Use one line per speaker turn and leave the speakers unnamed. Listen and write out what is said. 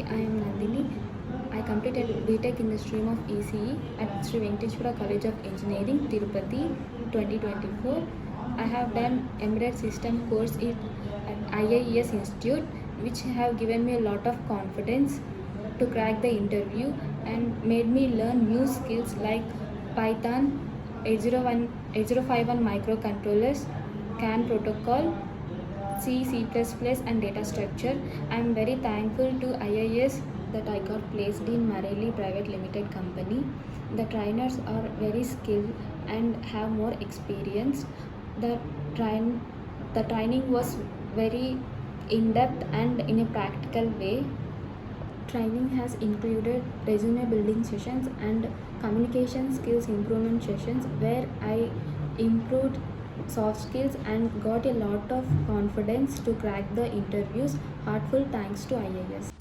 I am Nandini. I completed BTech in the stream of ECE at Sri Venkateshwara College of Engineering, Tirupati, 2024. I have done embedded system course at IIES Institute, which have given me a lot of confidence to crack the interview and made me learn new skills like Python, 8051 microcontrollers, CAN protocol, C++, and data structure. I am very thankful to IIS that I got placed in Marelli Private Limited Company. The trainers are very skilled and have more experience. The training was very in-depth and in a practical way. Training has included resume building sessions and communication skills improvement sessions where I improved soft skills and got a lot of confidence to crack the interviews. Heartful thanks to IIS.